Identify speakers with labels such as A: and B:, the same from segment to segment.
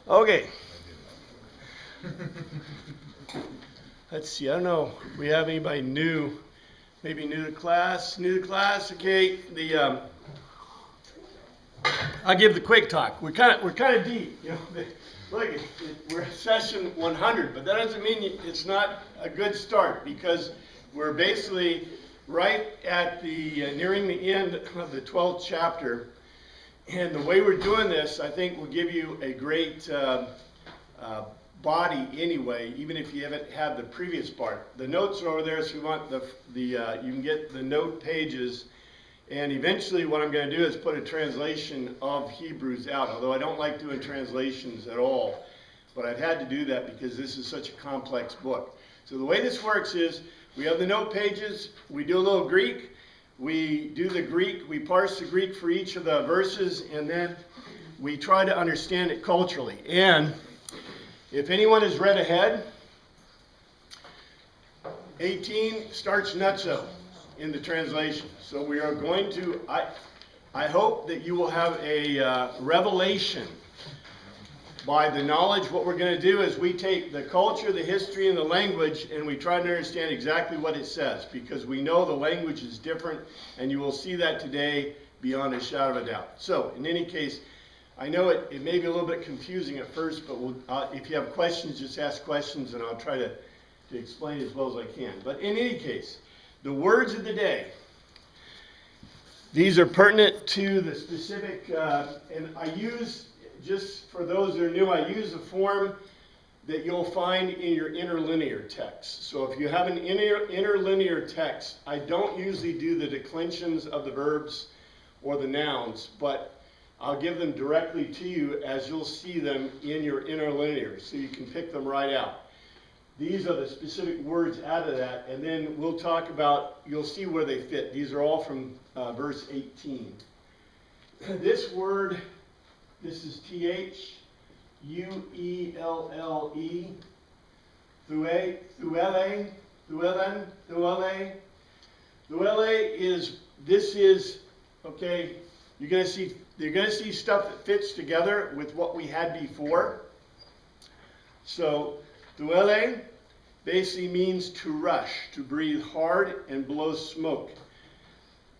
A: Okay. Let's see. I don't know if we have anybody new, maybe new to class. New to class. Okay. I'll give the quick talk. We're kind of deep. You know, look, we're at session 100, but that doesn't mean it's not a good start because we're basically right at the nearing the end of the 12th chapter. And the way we're doing this, I think, will give you a great body anyway, even if you haven't had the previous part. The notes are over there, so you want you can get the note pages. And eventually what I'm going to do is put a translation of Hebrews out, although I don't like doing translations at all. But I've had to do that because this is such a complex book. So the way this works is we have the note pages, we do a little Greek, we do the Greek, we parse the Greek for each of the verses, and then we try to understand it culturally. And if anyone has read ahead, 18 starts nutso in the translation. So we are going to, I hope that you will have a revelation by the knowledge. What we're going to do is we take the culture, the history, and the language, and we try to understand exactly what it says, because we know the language is different, and you will see that today beyond a shadow of a doubt. So, in any case, I know it may be a little bit confusing at first, but if you have questions, just ask questions, and I'll try to explain as well as I can. But in any case, the words of the day. These are pertinent to the specific, and I use, just for those that are new, I use a form that you'll find in your interlinear text. So if you have an interlinear text, I don't usually do the declensions of the verbs or the nouns, but I'll give them directly to you as you'll see them in your interlinear, so you can pick them right out. These are the specific words out of that, and then we'll talk about, you'll see where they fit. These are all from verse 18. This word, this is Thuelle, Thuelle is, this is, okay, you're going to see stuff that fits together with what we had before. So, Thuelle basically means to rush, to breathe hard and blow smoke.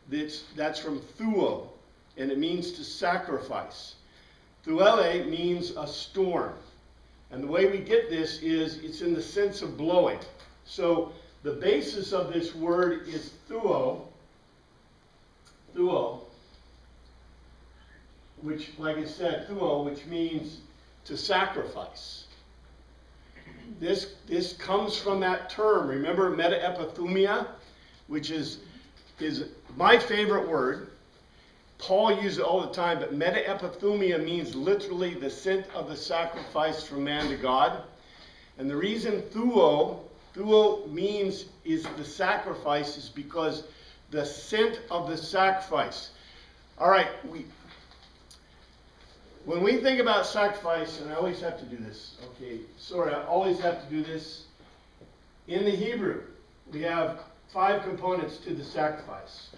A: That's from thuo, and it means to sacrifice. Thuelle means a storm. And the way we get this is it's in the sense of blowing. So the basis of this word is thuo, which, like I said, thuo, which means to sacrifice. This comes from that term. Remember metaepithumia, which is my favorite word. Paul uses it all the time, but metaepithumia means literally the scent of the sacrifice from man to God. And the reason thuo means is the sacrifice is because the scent of the sacrifice. All right, when we think about sacrifice, and I always have to do this, okay, sorry, I always have to do this. In the Hebrew, we have 5 components to the sacrifice.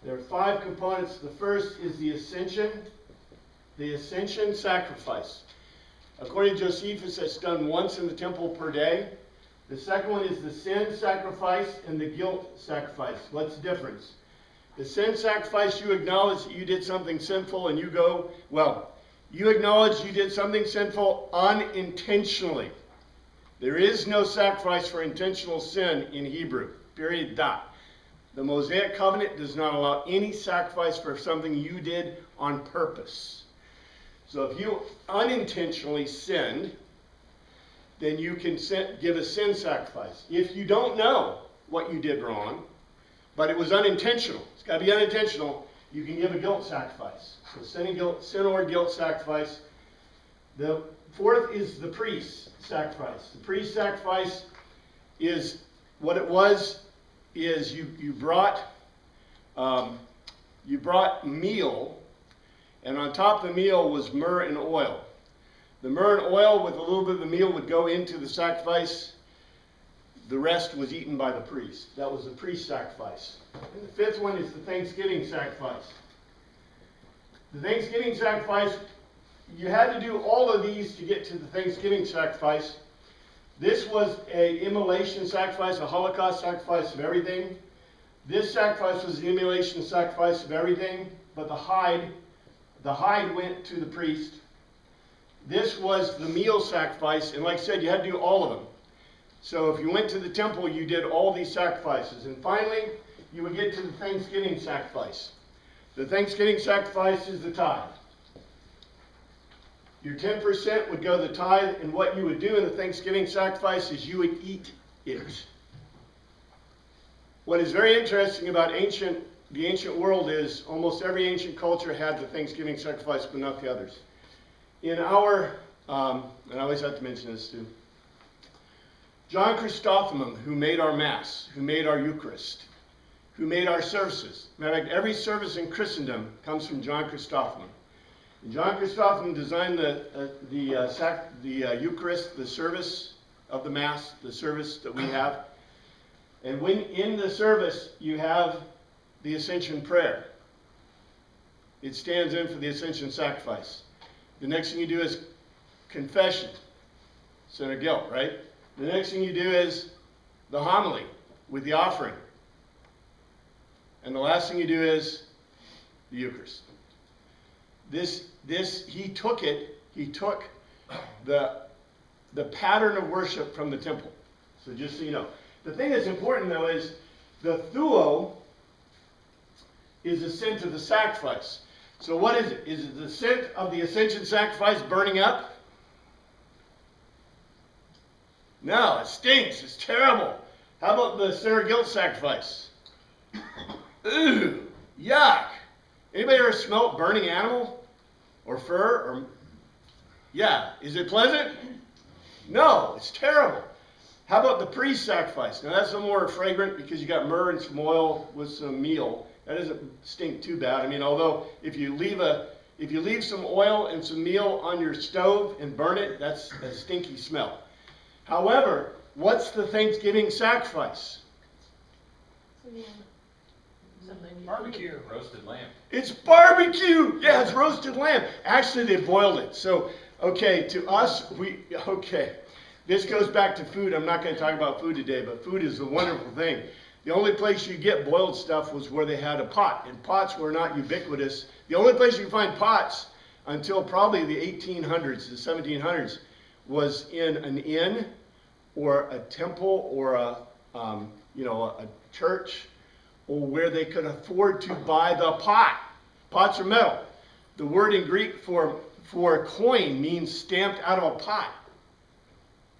A: There are 5 components. The first is the ascension sacrifice. According to Josephus, that's done once in the temple per day. The second one is the sin sacrifice and the guilt sacrifice. What's the difference? The sin sacrifice, you acknowledge that you did something sinful and you go, well, you acknowledge you did something sinful unintentionally. There is no sacrifice for intentional sin in Hebrew, period, dot. The Mosaic covenant does not allow any sacrifice for something you did on purpose. So if you unintentionally sinned, then you can give a sin sacrifice. If you don't know what you did wrong, but it was unintentional, it's got to be unintentional, you can give a guilt sacrifice. So sin or guilt sacrifice. The fourth is the priest sacrifice. The priest sacrifice is what it was is you brought meal, and on top of the meal was myrrh and oil. The myrrh and oil with a little bit of the meal would go into the sacrifice. The rest was eaten by the priest. That was the priest sacrifice. And the fifth one is the Thanksgiving sacrifice. The Thanksgiving sacrifice, you had to do all of these to get to the Thanksgiving sacrifice. This was an immolation sacrifice, a Holocaust sacrifice of everything. This sacrifice was the immolation sacrifice of everything, but the hide went to the priest. This was the meal sacrifice, and like I said, you had to do all of them. So if you went to the temple, you did all these sacrifices. And finally, you would get to the Thanksgiving sacrifice. The Thanksgiving sacrifice is the tithe. Your 10% would go to the tithe, and what you would do in the Thanksgiving sacrifice is you would eat it. What is very interesting about the ancient world is almost every ancient culture had the Thanksgiving sacrifice, but not the others. In our, and I always have to mention this too, John Chrysostom, who made our Mass, who made our Eucharist, who made our services. Matter of fact, every service in Christendom comes from John Chrysostom. And John Chrysostom designed the Eucharist, the service of the Mass, the service that we have. And when in the service you have the Ascension Prayer, it stands in for the Ascension Sacrifice. The next thing you do is confession, sin or guilt, right? The next thing you do is the homily with the offering. And the last thing you do is the Eucharist. He took the pattern of worship from the temple. So just so you know. The thing that's important though is the thuo is the scent of the sacrifice. So what is it? Is it the scent of the ascension sacrifice burning up? No, it stinks. It's terrible. How about the sin or guilt sacrifice? Ooh, yuck. Anybody ever smelt burning animal or fur? Or yeah, is it pleasant? No, it's terrible. How about the priest sacrifice? Now that's a little more fragrant because you got myrrh and some oil with some meal. That doesn't stink too bad. I mean, although if you leave some oil and some meal on your stove and burn it, that's a stinky smell. However, what's the Thanksgiving sacrifice?
B: Barbecue. Roasted lamb.
A: It's barbecue. Yeah, it's roasted lamb. Actually, they boiled it. So, okay, to us, this goes back to food. I'm not going to talk about food today, but food is a wonderful thing. The only place you get boiled stuff was where they had a pot, and pots were not ubiquitous. The only place you could find pots until probably the 1800s, the 1700s, was in an inn or a temple or a church, or where they could afford to buy the pot. Pots are metal. The word in Greek for coin means stamped out of a pot.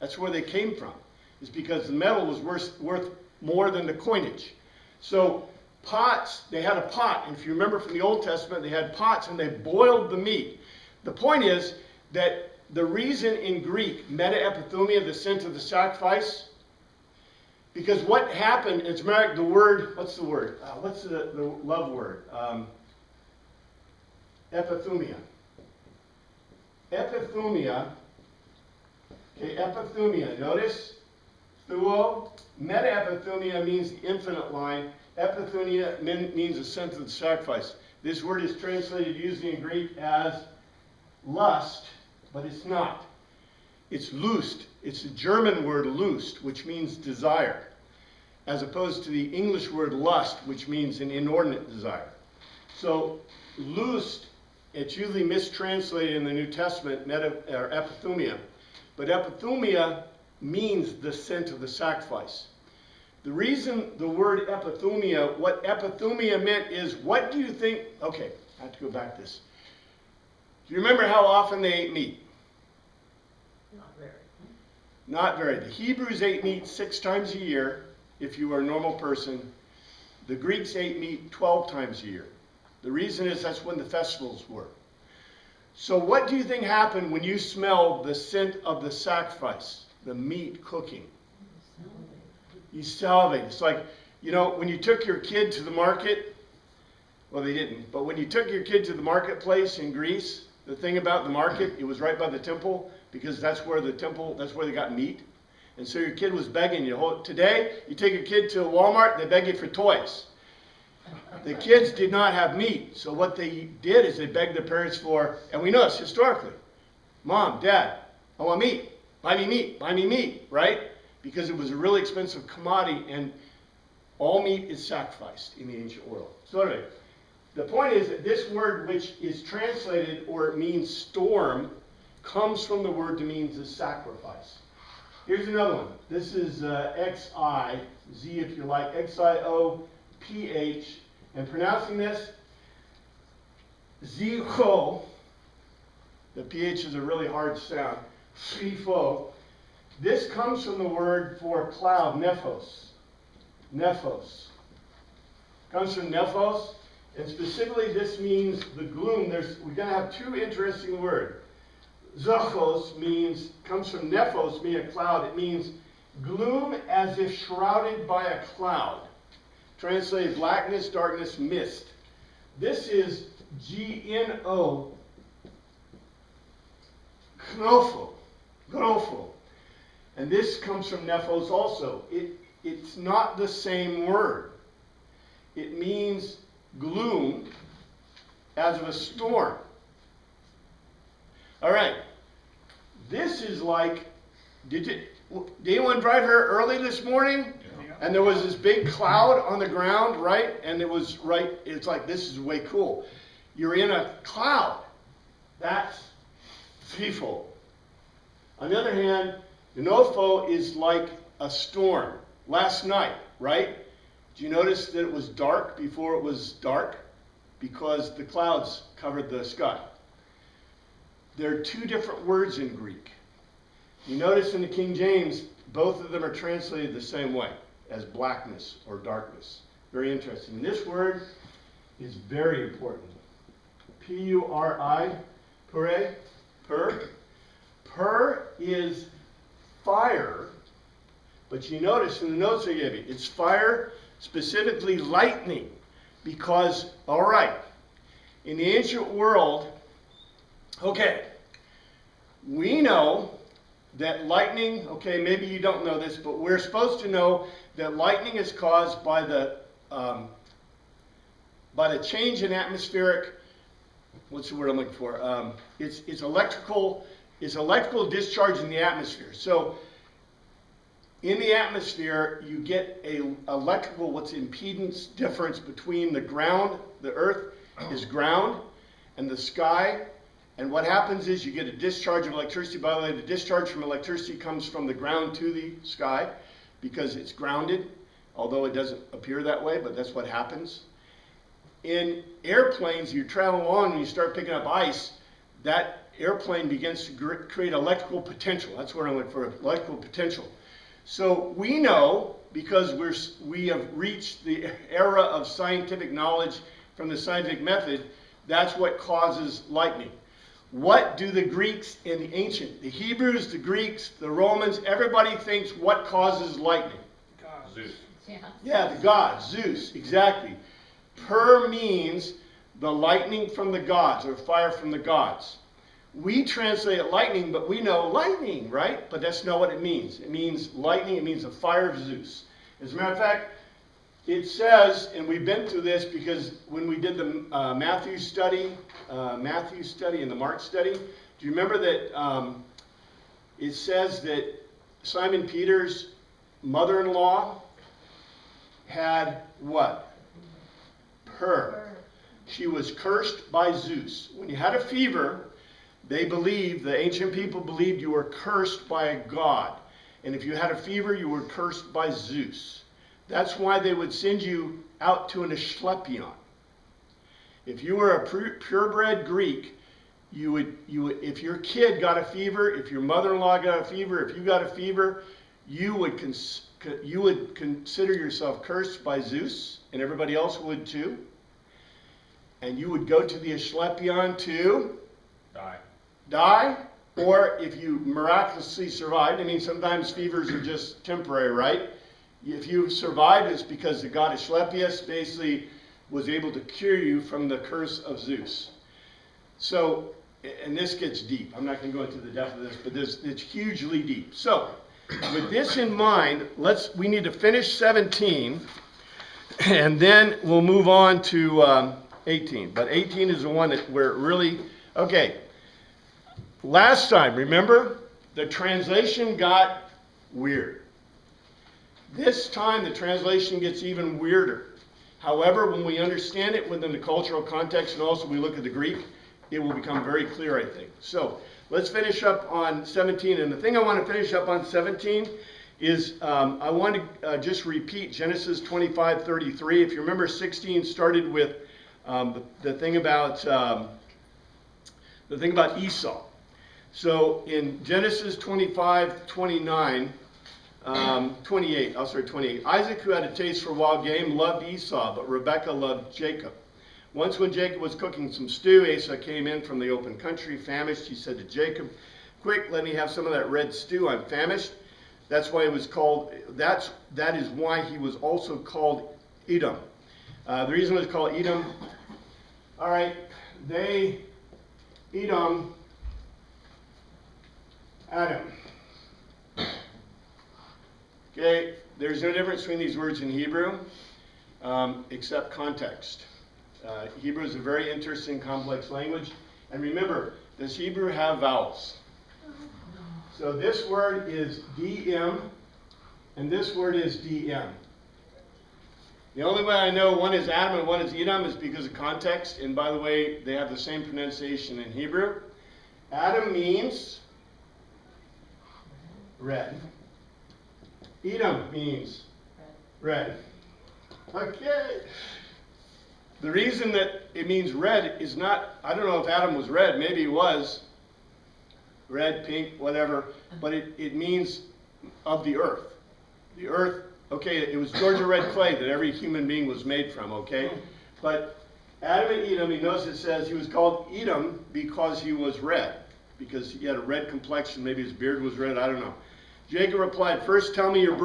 A: That's where they came from. It's because the metal was worth more than the coinage. So pots, they had a pot. And if you remember from the Old Testament, they had pots and they boiled the meat. The point is that the reason in Greek, meta epithumia, the scent of the sacrifice, because what happened, it's the word, what's the word? What's the love word? Epithumia. Epithumia. Okay, epithumia. Notice, thuo. Meta-epithumia means the infinite line. Epithumia means the scent of the sacrifice. This word is translated usually in Greek as lust, but it's not. It's Lust. It's a German word Lust, which means desire, as opposed to the English word lust, which means an inordinate desire. So Lust, it's usually mistranslated in the New Testament, epithumia. But epithumia means the scent of the sacrifice. The reason the word epithumia, what epithumia meant is, what do you think, okay, I have to go back to this. Do you remember how often they ate meat?
C: Not very.
A: Not very. The Hebrews ate meat 6 times a year, if you were a normal person. The Greeks ate meat 12 times a year. The reason is that's when the festivals were. So what do you think happened when you smelled the scent of the sacrifice, the meat cooking? You salivate. It's like, when you took your kid to the market, well, they didn't, but when you took your kid to the marketplace in Greece, the thing about the market, it was right by the temple, because that's where they got meat. And so your kid was begging you. Today, you take your kid to a Walmart, they beg you for toys. The kids did not have meat, so what they did is they begged their parents for, and we know this historically, Mom, Dad, I want meat. Buy me meat. Buy me meat, right? Because it was a really expensive commodity, and all meat is sacrificed in the ancient world. So anyway, the point is that this word, which is translated or it means storm, comes from the word that means a sacrifice. Here's another one. This is X-I-Z, if you like, X-I-O-P-H. And pronouncing this, Zipho, the PH is a really hard sound, Zipho. This comes from the word for cloud, nephos. Nephos. Comes from nephos, and specifically this means the gloom. We're going to have two interesting words. Zachos comes from nephos, meaning a cloud. It means gloom as if shrouded by a cloud. Translated blackness, darkness, mist. This is G-N-O, Gnopho. And this comes from nephos also. It's not the same word. It means gloom as of a storm. All right. This is like, did anyone drive here early this morning? Yeah. And there was this big cloud on the ground, right? And it's like, this is way cool. You're in a cloud. That's FIFO. On the other hand, Gnopho is like a storm. Last night, right? Did you notice that it was dark before it was dark? Because the clouds covered the sky. There are two different words in Greek. You notice in the King James, both of them are translated the same way, as blackness or darkness. Very interesting. This word is very important. P-U-R-I, pure, pur. Pur is fire, but you notice in the notes I gave you, it's fire, specifically lightning, because, all right, in the ancient world, okay, we know that lightning, okay, maybe you don't know this, but we're supposed to know that lightning is caused by the change in atmospheric, what's the word I'm looking for? It's electrical discharge in the atmosphere. So in the atmosphere, you get a electrical, what's impedance difference between the ground, the earth is ground, and the sky. And what happens is you get a discharge of electricity. By the way, the discharge from electricity comes from the ground to the sky because it's grounded, although it doesn't appear that way, but that's what happens. In airplanes, you travel along and you start picking up ice, that airplane begins to create electrical potential. That's what I'm looking for, electrical potential. So we know, because we have reached the era of scientific knowledge from the scientific method, that's what causes lightning. What do the Greeks in the ancient, the Hebrews, the Greeks, the Romans, everybody thinks what causes lightning?
B: God. Zeus.
A: Yeah, the gods, Zeus, exactly. Per means the lightning from the gods, or fire from the gods. We translate it lightning, but we know lightning, right? But that's not what it means. It means lightning, it means the fire of Zeus. As a matter of fact, it says, and we've been through this because when we did the Matthew study and the Mark study, do you remember that it says that Simon Peter's mother-in-law had what? Per. She was cursed by Zeus. When you had a fever, they believed, the ancient people believed you were cursed by a god. And if you had a fever, you were cursed by Zeus. That's why they would send you out to an Asclepion. If you were a purebred Greek, you would, if your kid got a fever, if your mother-in-law got a fever, if you got a fever, you would consider yourself cursed by Zeus, and everybody else would too. And you would go to the Asclepion to die, or if you miraculously survived, I mean, sometimes fevers are just temporary, right? If you survived, it's because the god Asclepius basically was able to cure you from the curse of Zeus. So, and this gets deep. I'm not going to go into the depth of this, but it's hugely deep. So, with this in mind, we need to finish 17, and then we'll move on to 18. But 18 is the one where it really, okay. Last time, remember, the translation got weird. This time, the translation gets even weirder. However, when we understand it within the cultural context and also we look at the Greek, it will become very clear, I think. So let's finish up on 17. And the thing I want to finish up on 17 is I want to just repeat Genesis 25:33. If you remember, 16 started with the thing about Esau. So in Genesis 25:29. 28, I'll start 28. Isaac, who had a taste for wild game, loved Esau, but Rebekah loved Jacob. Once when Jacob was cooking some stew, Esau came in from the open country, famished. He said to Jacob, "Quick, let me have some of that red stew. I'm famished." That's why it was called, that is why he was also called Edom. The reason it was called Edom, all right, Edom, Adam. Okay, there's no difference between these words in Hebrew, except context. Hebrew is a very interesting, complex language. And remember, does Hebrew have vowels? So this word is DM, and this word is DM. The only way I know one is Adam and one is Edom is because of context. And by the way, they have the same pronunciation in Hebrew. Adam means red. Edom means red. Okay. The reason that it means red is not, I don't know if Adam was red, maybe he was. Red, pink, whatever. But it means of the earth. The earth, okay, it was Georgia red clay that every human being was made from, okay? But Adam and Edom, he knows it says he was called Edom because he was red. Because he had a red complexion, maybe his beard was red, I don't know. Jacob replied, first sell me your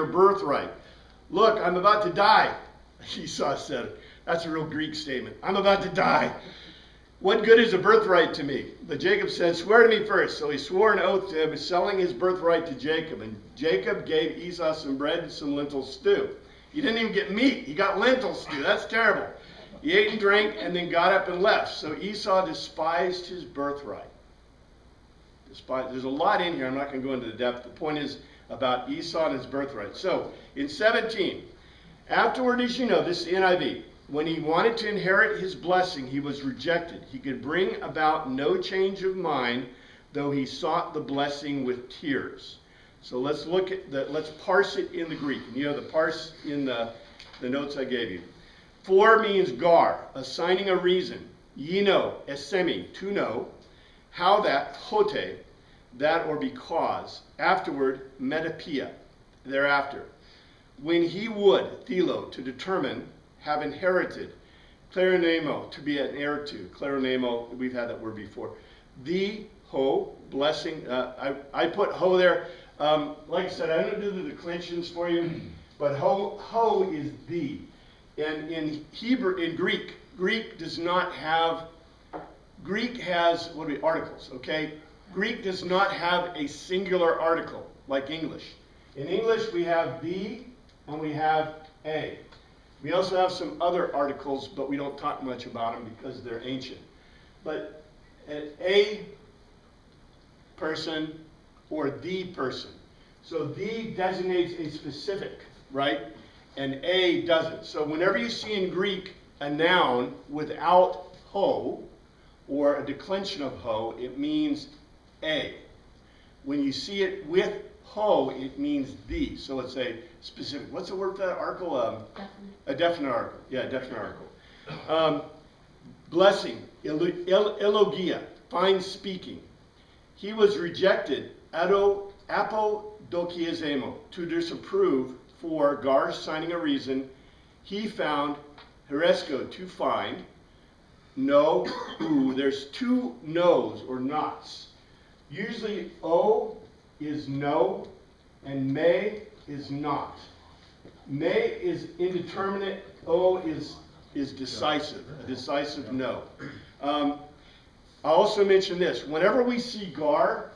A: birthright. Look, I'm about to die. Esau said, that's a real Greek statement. I'm about to die. What good is a birthright to me? But Jacob said, swear to me first. So he swore an oath to him, selling his birthright to Jacob. And Jacob gave Esau some bread and some lentil stew. He didn't even get meat. He got lentil stew. That's terrible. He ate and drank and then got up and left. So Esau despised his birthright. There's a lot in here. I'm not going to go into the depth. The point is about Esau and his birthright. So in 17, afterward, as you know, this is the NIV. When he wanted to inherit his blessing, he was rejected. He could bring about no change of mind, though he sought the blessing with tears. So let's look at let's parse it in the Greek. And you know the parse in the notes I gave you. For means gar, assigning a reason. Yino, esemi, to know. How that, hote, that or because. Afterward, metapia, thereafter. When he would, thelo, to determine, have inherited. Kleronemo, to be an heir to. Kleronemo, we've had that word before. The, ho, blessing. I put ho there. Like I said, I don't do the declensions for you, but ho is the. And in Hebrew, in Greek does not have, Greek has, articles, okay? Greek does not have a singular article like English. In English, we have the and we have a. We also have some other articles, but we don't talk much about them because they're ancient. But a person or the person. So the designates a specific, right? And a doesn't. So whenever you see in Greek a noun without ho, or a declension of ho, it means a. When you see it with ho, it means the. So it's a specific. What's the word for that article? A definite article. Yeah, a definite article. Blessing, elogia, fine speaking. He was rejected, apodokiazemo, to disapprove, for gar, signing a reason. He found heresco, to find. No, ooh, there's two no's or nots. Usually o is no and me is not. Me is indeterminate, o is decisive, a decisive no. I'll also mention this. Whenever we see gar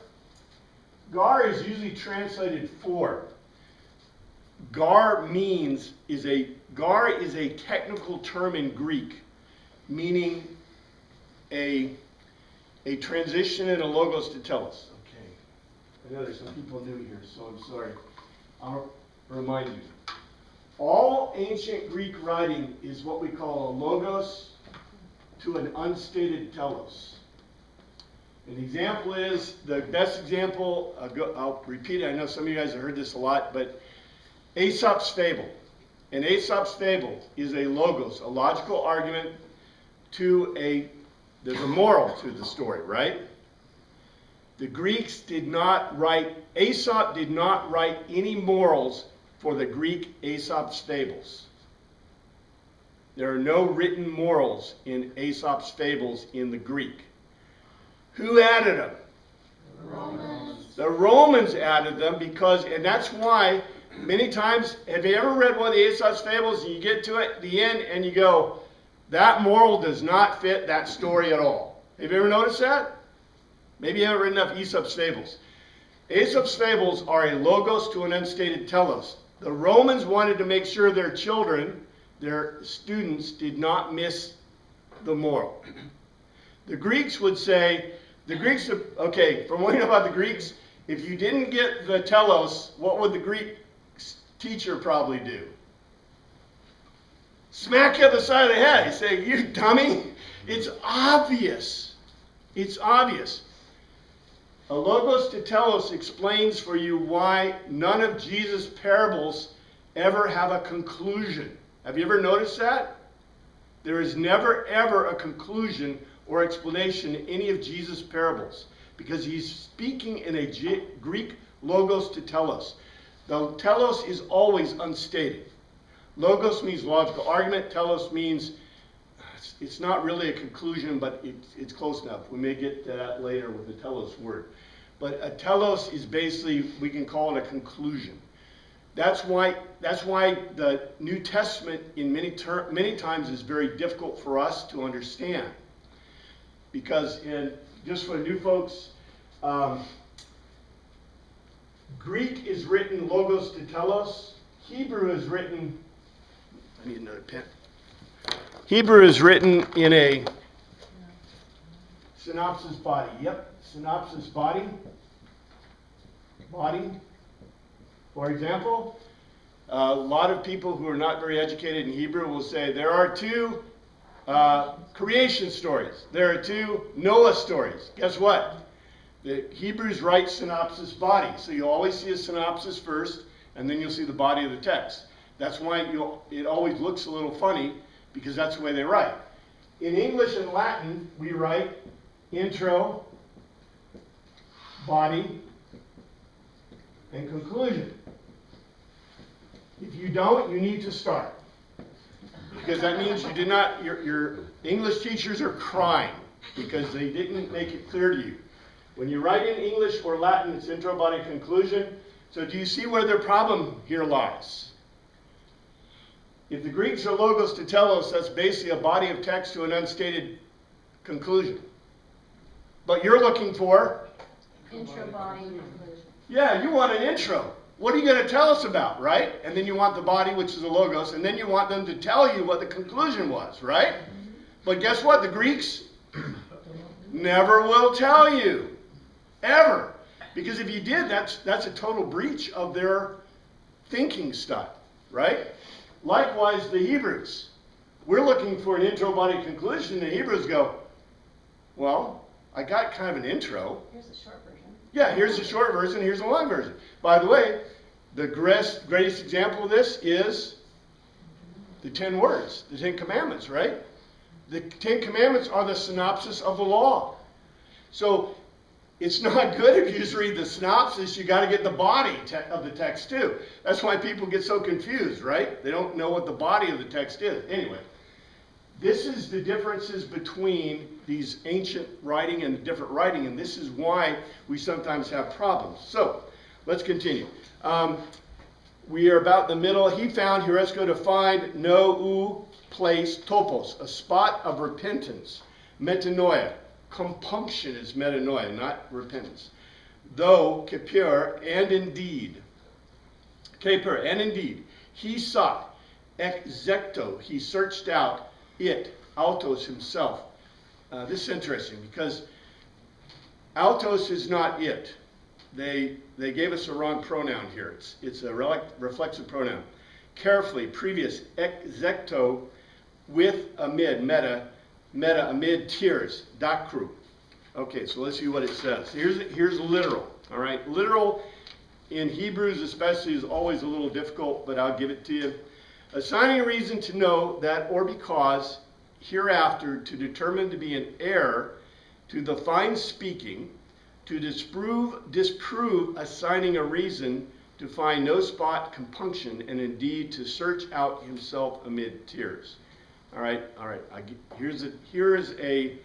A: is usually translated for. Gar is a technical term in Greek, meaning a transition and a logos to telos. Okay. I know there's some people new here, so I'm sorry. I'll remind you. All ancient Greek writing is what we call a logos to an unstated telos. An example is, the best example, I'll repeat it, I know some of you guys have heard this a lot, but Aesop's Fable. And Aesop's Fable is a logos, a logical argument to there's a moral to the story, right? The Greeks did not write, Aesop did not write any morals for the Greek Aesop's Fables. There are no written morals in Aesop's Fables in the Greek. Who added them?
C: The Romans.
A: The Romans added them because, and that's why many times, have you ever read one of the Aesop's Fables and you get to it, the end, and you go, that moral does not fit that story at all. Have you ever noticed that? Maybe you haven't read enough Aesop's Fables. Aesop's Fables are a logos to an unstated telos. The Romans wanted to make sure their children, their students, did not miss the moral. The Greeks would say, okay, from what you know about the Greeks, if you didn't get the telos, what would the Greek teacher probably do? Smack you on the side of the head. He'd say, you dummy. It's obvious. It's obvious. A logos to telos explains for you why none of Jesus' parables ever have a conclusion. Have you ever noticed that? There is never ever a conclusion or explanation in any of Jesus' parables because he's speaking in a Greek logos to telos. The telos is always unstated. Logos means logical argument. Telos means it's not really a conclusion, but it's close enough. We may get to that later with the telos word. But a telos is basically, we can call it a conclusion. That's why the New Testament in many times is very difficult for us to understand. Because just for new folks, Greek is written logos to telos. Hebrew is written, I need another pen. Hebrew is written in a synopsis body. Yep, synopsis body. Body. For example, a lot of people who are not very educated in Hebrew will say there are two creation stories. There are two Noah stories. Guess what? The Hebrews write synopsis body. So you always see a synopsis first, and then you'll see the body of the text. That's why it always looks a little funny, because that's the way they write. In English and Latin, we write intro, body, and conclusion. If you don't, you need to start. Because that means you did not, your English teachers are crying because they didn't make it clear to you. When you write in English or Latin, it's intro, body, conclusion. So do you see where their problem here lies? If the Greeks are logos to telos, that's basically a body of text to an unstated conclusion. But you're looking for?
C: Intro, body, conclusion.
A: Yeah, you want an intro. What are you going to tell us about, right? And then you want the body, which is a logos, and then you want them to tell you what the conclusion was, right? But guess what? The Greeks never will tell you. Ever. Because if you did, that's a total breach of their thinking style, right? Likewise, the Hebrews. We're looking for an intro, body, conclusion. The Hebrews go, well, I got kind of an intro.
C: Here's the short version.
A: Yeah, here's the short version, here's the long version. By the way, the greatest example of this is the 10 words, the 10 commandments, right? The 10 commandments are the synopsis of the law. So it's not good if you just read the synopsis, you got to get the body of the text too. That's why people get so confused, right? They don't know what the body of the text is. Anyway, this is the differences between these ancient writing and different writing, and this is why we sometimes have problems. So, let's continue. We are about the middle. He found, Heurezko defined, no place, topos, a spot of repentance, metanoia. Compunction is metanoia, not repentance. Though, kepir, and indeed. Kepir, and indeed. He sought, execto, he searched out it, autos himself. This is interesting because Altos is not it. They gave us a wrong pronoun here. It's a reflexive pronoun. Carefully, previous, execto, with, amid, meta, amid, tears, dakru. Okay, so let's see what it says. Here's literal, all right? Literal in Hebrews especially is always a little difficult, but I'll give it to you. Assigning a reason to know that or because hereafter to determine to be an heir to the fine speaking, to disprove assigning a reason to find no spot compunction, and indeed to search out himself amid tears. All right. Here is a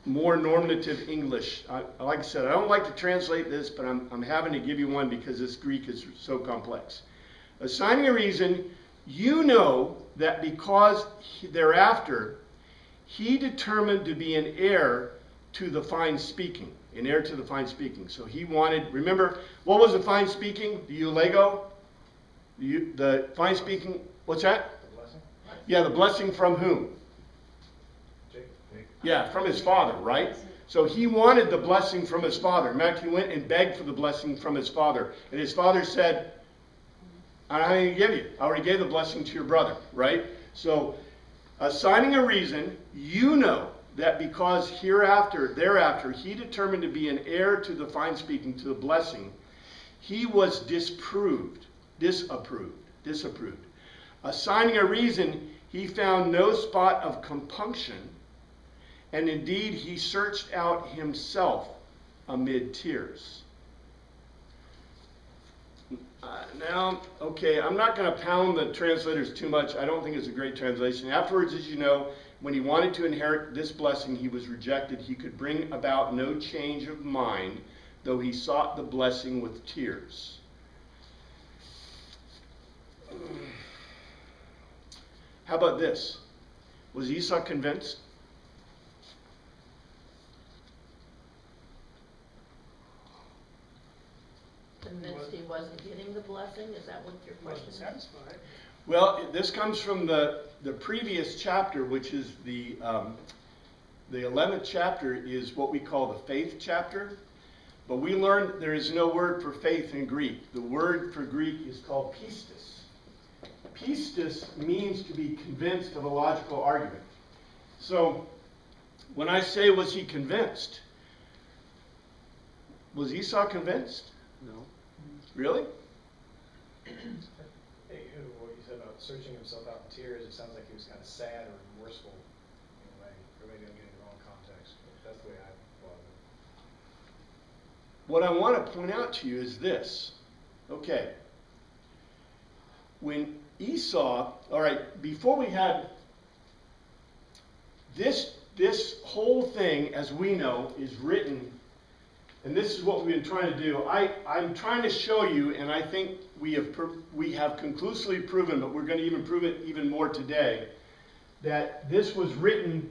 A: more normative English. Like I said, I don't like to translate this, but I'm having to give you one because this Greek is so complex. Assigning a reason, you know that because thereafter he determined to be an heir to the fine speaking. An heir to the fine speaking. So he wanted, remember, what was the fine speaking? The eulego? The fine speaking, what's that?
B: The blessing?
A: Yeah, the blessing from whom?
B: Jacob.
A: Yeah, from his father, right? So he wanted the blessing from his father. In fact, he went and begged for the blessing from his father. And his father said, I'm not going to give you. I already gave the blessing to your brother, right? So, assigning a reason, you know that because thereafter, he determined to be an heir to the fine speaking, to the blessing, he was disapproved. Assigning a reason, he found no spot of compunction, and indeed he searched out himself amid tears. Now, okay, I'm not going to pound the translators too much. I don't think it's a great translation. Afterwards, as you know, when he wanted to inherit this blessing, he was rejected. He could bring about no change of mind, though he sought the blessing with tears. How about this? Was Esau convinced?
C: Convinced he wasn't getting the blessing? Is that what your question is?
D: Satisfied.
A: Well, this comes from the previous chapter, which is the 11th chapter is what we call the faith chapter. But we learned there is no word for faith in Greek. The word for Greek is called pistis. Pistis means to be convinced of a logical argument. So when I say was he convinced, was Esau convinced? No. Really?
B: Hey, what you said about searching himself out in tears, it sounds like he was kind of sad or remorseful in a way. Or maybe I'm getting the wrong context, but that's the way I thought of it.
A: What I want to point out to you is this. Okay. When Esau, all right, before we had this whole thing, as we know, is written, and this is what we've been trying to do. I'm trying to show you, and I think we have conclusively proven, but we're going to even prove it even more today, that this was written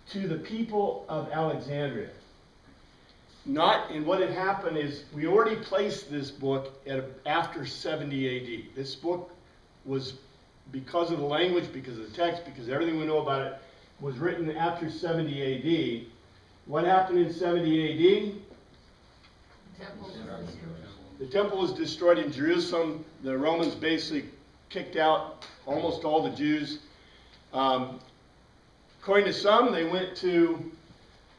A: to the people of Alexandria. And what had happened is we already placed this book after 70 AD. This book was, because of the language, because of the text, because everything we know about it, was written after 70 AD. What happened in 70 AD? The temple was destroyed in Jerusalem. The Romans basically kicked out almost all the Jews. According to some, they went to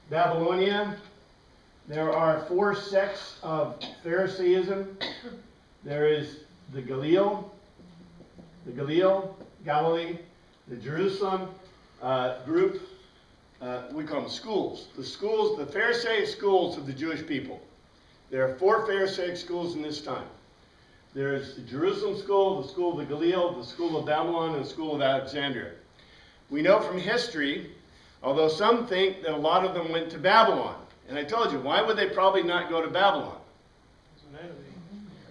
A: Babylonia. There are 4 sects of Pharisaism. There is the Galilee, Galilee, the Jerusalem group. We call them schools. The Pharisaic schools of the Jewish people. There are 4 Pharisaic schools in this time. There is the Jerusalem school, the school of the Galilee, the school of Babylon, and the school of Alexandria. We know from history, although some think that a lot of them went to Babylon. And I told you, why would they probably not go to Babylon?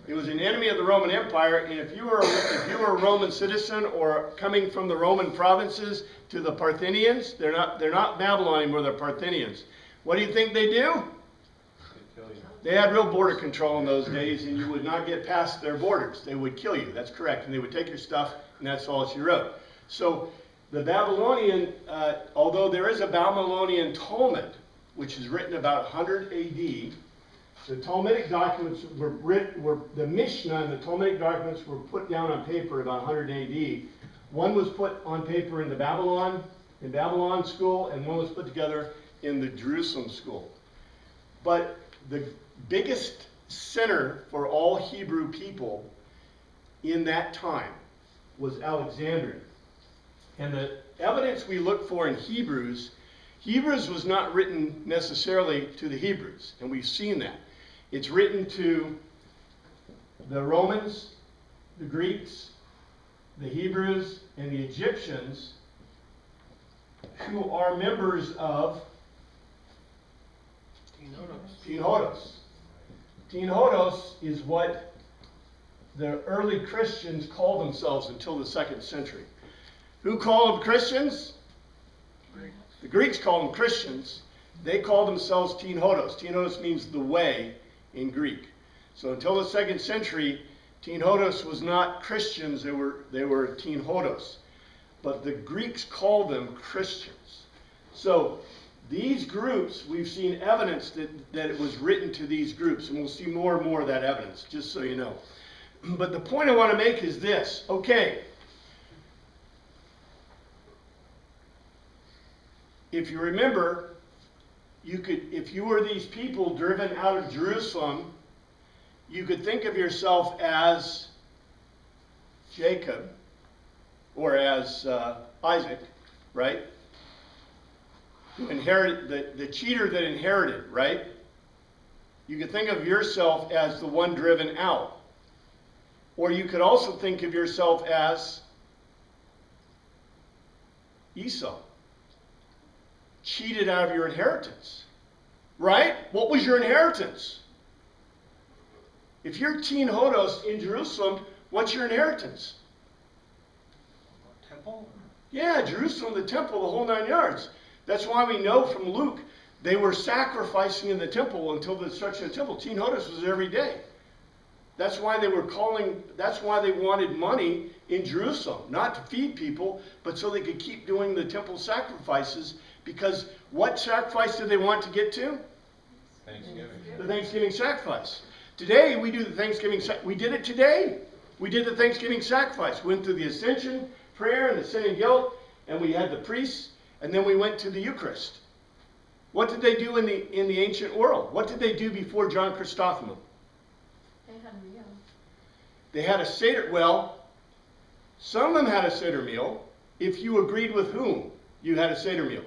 A: It was an enemy of the Roman Empire, and if you were a Roman citizen or coming from the Roman provinces to the Parthians, they're not Babylon anymore, they're Parthians. What do you think they do? They had real border control in those days, and you would not get past their borders. They would kill you, that's correct, and they would take your stuff, and that's all she wrote. So the Babylonian, although there is a Babylonian Talmud, which is written about 100 AD. The Talmudic documents the Mishnah and the Talmudic documents were put down on paper about 100 AD. One was put on paper in Babylon school, and one was put together in the Jerusalem school. But the biggest center for all Hebrew people in that time was Alexandria. And the evidence we look for in Hebrews was not written necessarily to the Hebrews, and we've seen that. It's written to the Romans, the Greeks, the Hebrews, and the Egyptians, who are members of Team Hodos. Team Hodos is what the early Christians called themselves until the 2nd century. Who called them Christians? The Greeks called them Christians. They called themselves Team Hodos. Team Hodos means the way in Greek. So until the 2nd century, Team Hodos was not Christians, they were Team Hodos. But the Greeks called them Christians. So these groups, we've seen evidence that it was written to these groups, and we'll see more and more of that evidence, just so you know. But the point I want to make is this. Okay. If you remember, if you were these people driven out of Jerusalem, you could think of yourself as Jacob or as Isaac, right? Who inherited, the cheater that inherited, right? You could think of yourself as the one driven out. Or you could also think of yourself as Esau, cheated out of your inheritance, right? What was your inheritance? If you're Team Hodos in Jerusalem, what's your inheritance?
B: Temple?
A: Yeah, Jerusalem, the temple, the whole 9 yards. That's why we know from Luke they were sacrificing in the temple until the destruction of the temple. Team Hodos was there every day. That's why they wanted money in Jerusalem, not to feed people, but so they could keep doing the temple sacrifices. Because what sacrifice did they want to get to?
B: Thanksgiving.
A: The Thanksgiving sacrifice. Today we do the Thanksgiving. We did it today. We did the Thanksgiving sacrifice. We went through the Ascension prayer and the sin and guilt, and we had the priests, and then we went to the Eucharist. What did they do in the ancient world? What did they do before John Chrysostom?
C: They had a meal.
A: They had a Seder. Well, some of them had a Seder meal. If you agreed with whom, you had a Seder meal.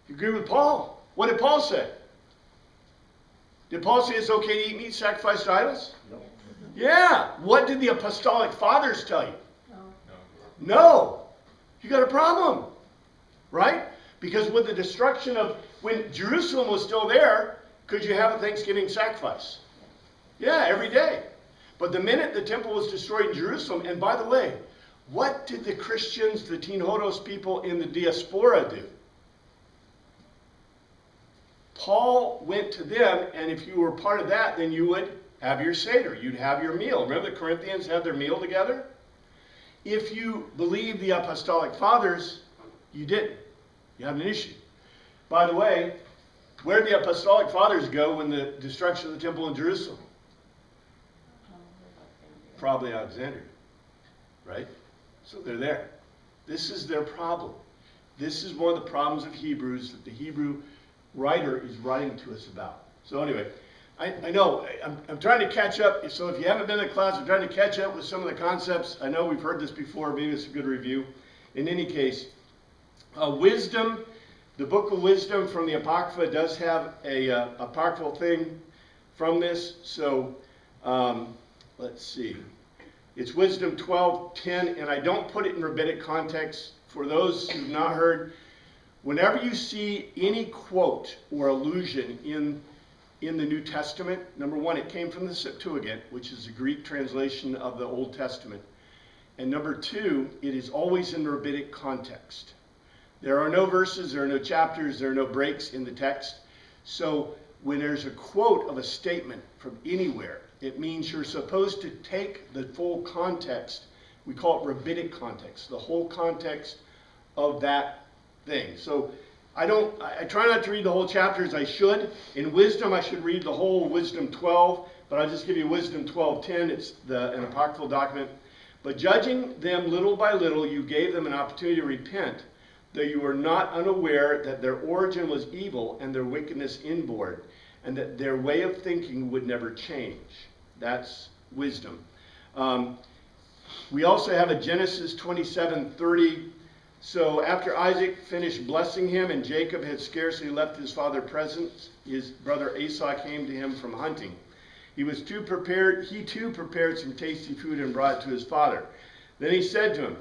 A: You agree with Paul? What did Paul say? Did Paul say it's okay to eat meat sacrificed to idols?
B: No.
A: Yeah. What did the Apostolic Fathers tell you?
C: No.
A: No. You got a problem. Right? Because with the destruction of, when Jerusalem was still there, could you have a Thanksgiving sacrifice? Yeah, every day. But the minute the temple was destroyed in Jerusalem, and by the way, what did the Christians, the Team Hodos people in the diaspora do? Paul went to them, and if you were part of that, then you would have your Seder. You'd have your meal. Remember the Corinthians had their meal together? If you believe the Apostolic Fathers, you didn't. You have an issue. By the way, where did the Apostolic Fathers go when the destruction of the temple in Jerusalem? Probably Alexandria, right? So they're there. This is their problem. This is one of the problems of Hebrews that the Hebrew writer is writing to us about. So anyway, I know I'm trying to catch up. So if you haven't been in class, I'm trying to catch up with some of the concepts. I know we've heard this before. Maybe it's a good review. In any case, wisdom, the book of wisdom from the Apocrypha does have a apocryphal thing from this. So let's see. It's Wisdom 12:10, and I don't put it in rabbinic context. For those who've not heard, whenever you see any quote or allusion in the New Testament, number one, it came from the Septuagint, which is a Greek translation of the Old Testament. And number two, it is always in rabbinic context. There are no verses, there are no chapters, there are no breaks in the text. So when there's a quote of a statement from anywhere, it means you're supposed to take the full context. We call it rabbinic context, the whole context of that thing. So I try not to read the whole chapter as I should. In wisdom, I should read the whole wisdom 12, but I'll just give you wisdom 12:10. It's an apocryphal document. But judging them little by little, you gave them an opportunity to repent, though you were not unaware that their origin was evil and their wickedness inborn, and that their way of thinking would never change. That's wisdom. We also have a Genesis 27:30. So after Isaac finished blessing him and Jacob had scarcely left his father's presence, his brother Esau came to him from hunting. He too prepared some tasty food and brought it to his father. Then he said to him,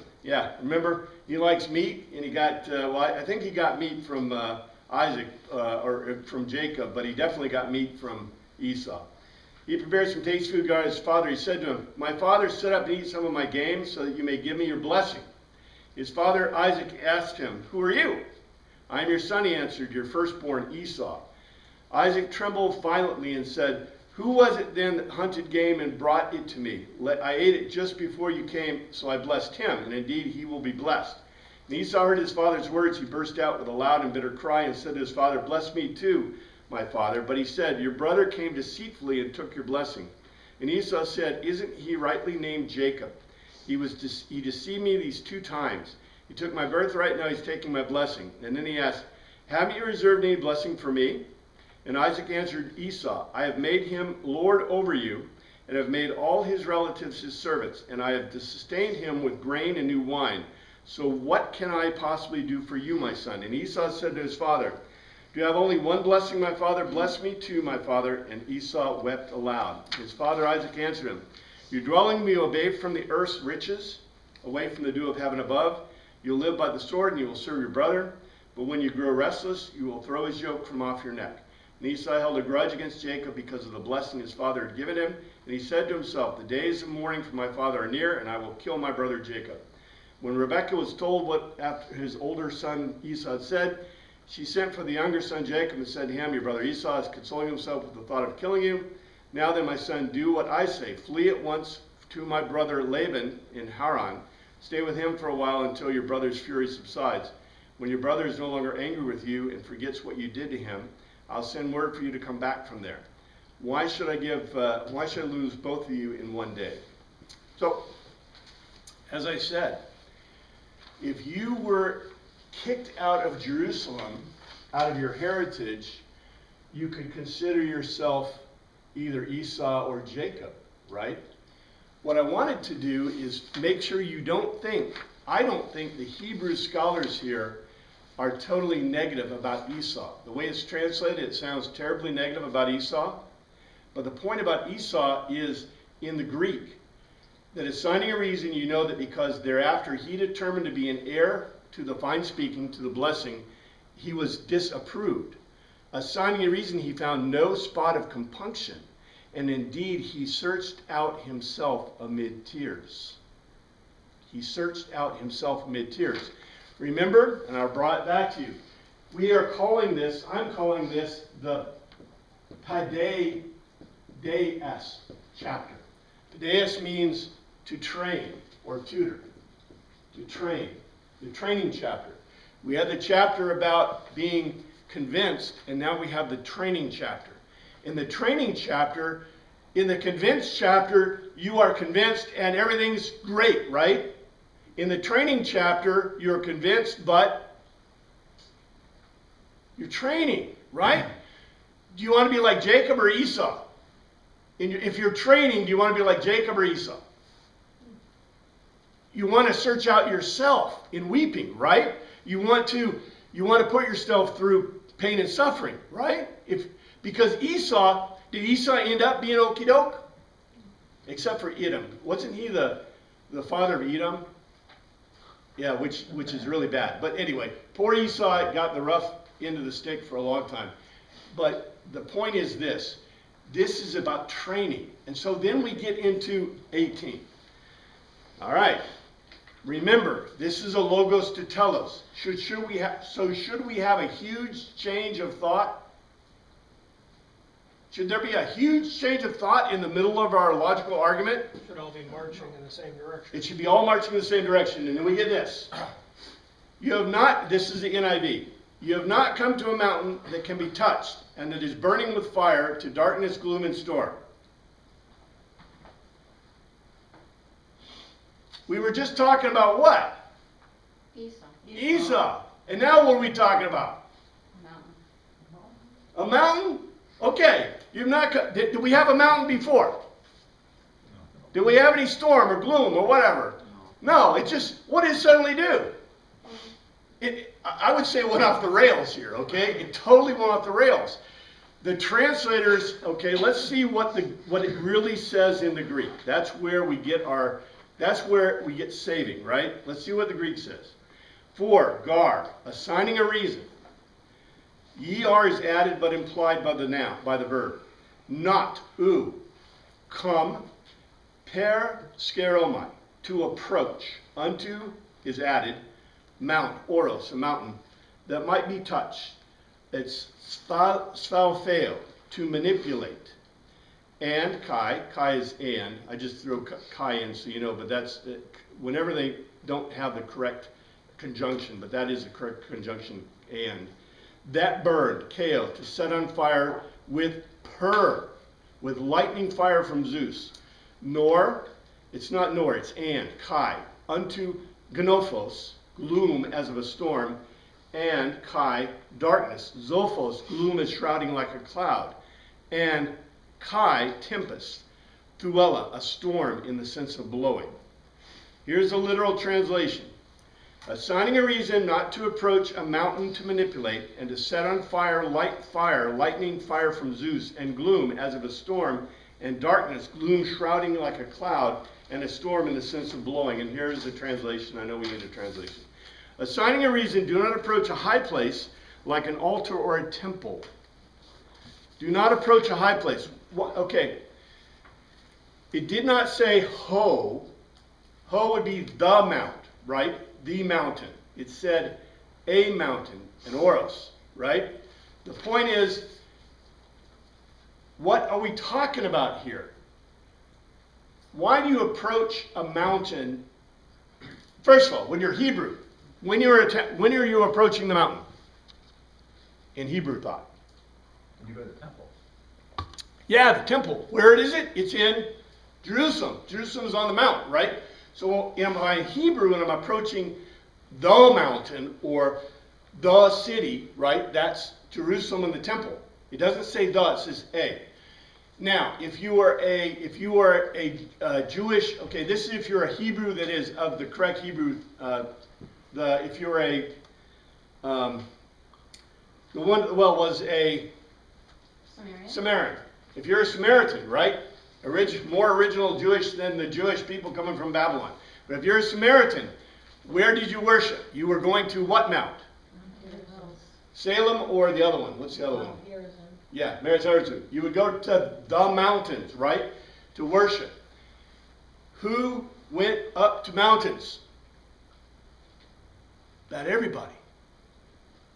A: remember, he likes meat, and he got, I think he got meat from Isaac, or from Jacob, but he definitely got meat from Esau. He prepared some tasty food, got his father. He said to him, my father, sit up and eat some of my game so that you may give me your blessing. His father Isaac asked him, who are you? I am your son, he answered, your firstborn Esau. Isaac trembled violently and said, who was it then that hunted game and brought it to me? I ate it just before you came, so I blessed him, and indeed he will be blessed. And Esau heard his father's words. He burst out with a loud and bitter cry and said to his father, bless me too, my father. But he said, your brother came deceitfully and took your blessing. And Esau said, isn't he rightly named Jacob? He deceived me these 2 times. He took my birthright, now he's taking my blessing. And then he asked, haven't you reserved any blessing for me? And Isaac answered Esau, I have made him lord over you, and have made all his relatives his servants, and I have sustained him with grain and new wine. So what can I possibly do for you, my son? And Esau said to his father, do you have only one blessing, my father? Bless me too, my father. And Esau wept aloud. His father Isaac answered him, your dwelling will be away from the earth's riches, away from the dew of heaven above. You'll live by the sword, and you will serve your brother. But when you grow restless, you will throw his yoke from off your neck. And Esau held a grudge against Jacob because of the blessing his father had given him. And he said to himself, the days of mourning for my father are near, and I will kill my brother Jacob. When Rebekah was told what after his older son Esau had said, she sent for the younger son Jacob and said to him, your brother Esau is consoling himself with the thought of killing you. Now then, my son, do what I say. Flee at once to my brother Laban in Haran. Stay with him for a while until your brother's fury subsides. When your brother is no longer angry with you and forgets what you did to him, I'll send word for you to come back from there. Why should I lose both of you in one day? So, as I said, if you were kicked out of Jerusalem, out of your heritage, you could consider yourself either Esau or Jacob, right? What I wanted to do is make sure you don't think, I don't think the Hebrew scholars here are totally negative about Esau. The way it's translated, it sounds terribly negative about Esau. But the point about Esau is in the Greek, that assigning a reason, you know that because thereafter he determined to be an heir to the fine speaking, to the blessing, he was disapproved. Assigning a reason, he found no spot of compunction, and indeed he searched out himself amid tears. He searched out himself amid tears. Remember, and I brought it back to you, I'm calling this the Paideia chapter. Paideia means to train or tutor, to train, the training chapter. We had the chapter about being convinced, and now we have the training chapter. In the training chapter, in the convinced chapter, you are convinced and everything's great, right? In the training chapter, you're convinced, but you're training, right? Do you want to be like Jacob or Esau? If you're training, do you want to be like Jacob or Esau? You want to search out yourself in weeping, right? You want to put yourself through pain and suffering, right? Because did Esau end up being okie doke? Except for Edom. Wasn't he the father of Edom? Yeah, which is really bad. But anyway, poor Esau got the rough end of the stick for a long time. But the point is this. This is about training. And so then we get into 18. All right. Remember, this is a logos to telos. Should we have a huge change of thought? Should there be a huge change of thought in the middle of our logical argument?
D: It should all be marching in the same direction.
A: It should be all marching in the same direction. And then we get this. You have not, this is the NIV. You have not come to a mountain that can be touched, and that is burning with fire, to darkness, gloom, and storm. We were just talking about what?
C: Esau.
A: Esau. And now what are we talking about?
C: Mountain.
A: A mountain? Okay. You've not. Did we have a mountain before? Did we have any storm or gloom or whatever? No. It just. What did it suddenly do? I would say it went off the rails here. Okay. It totally went off the rails. The translators. Okay. Let's see what it really says in the Greek. That's where we get our. That's where we get saving, right? Let's see what the Greek says. For, gar, assigning a reason. Er is added but implied by the noun, by the verb. Not, come, per skeromai, to approach. Unto is added, mount, oros, a mountain, that might be touched. It's sphalpheo, to manipulate. And kai is and. I just throw kai in so you know, but that's, whenever they don't have the correct conjunction, but that is the correct conjunction, and. That burned, kao, to set on fire with with lightning fire from Zeus. Nor, it's not nor, it's and, kai, unto gnophos, gloom as of a storm, and kai, darkness, zophos, gloom as shrouding like a cloud, and kai, tempest, thuella, a storm in the sense of blowing. Here's a literal translation. Assigning a reason not to approach a mountain to manipulate, and to set on fire, lightning fire from Zeus, and gloom as of a storm, and darkness, gloom shrouding like a cloud, and a storm in the sense of blowing. And here's the translation. I know we need a translation. Assigning a reason, do not approach a high place like an altar or a temple. Do not approach a high place. Okay. It did not say ho. Ho would be the mount, right? The mountain. It said a mountain, an oros, right? The point is, what are we talking about here? Why do you approach a mountain? First of all, when you're Hebrew, when are you approaching the mountain? In Hebrew thought.
E: When you go to the temple.
A: Yeah, the temple. Where is it? It's in Jerusalem. Jerusalem is on the mountain, right? So in my Hebrew, when I'm approaching the mountain or the city, right, that's Jerusalem and the temple. It doesn't say the, it says a. Now, if you are a Jewish, okay, this is if you're a Hebrew that is of the correct Hebrew. If you're a was a Samaritan. If you're a Samaritan, right? More original Jewish than the Jewish people coming from Babylon. But if you're a Samaritan, where did you worship? You were going to what mount? Salem or the other one? What's the other one? Yeah, Meretz Herzl. You would go to the mountains, right? To worship. Who went up to mountains? Not everybody.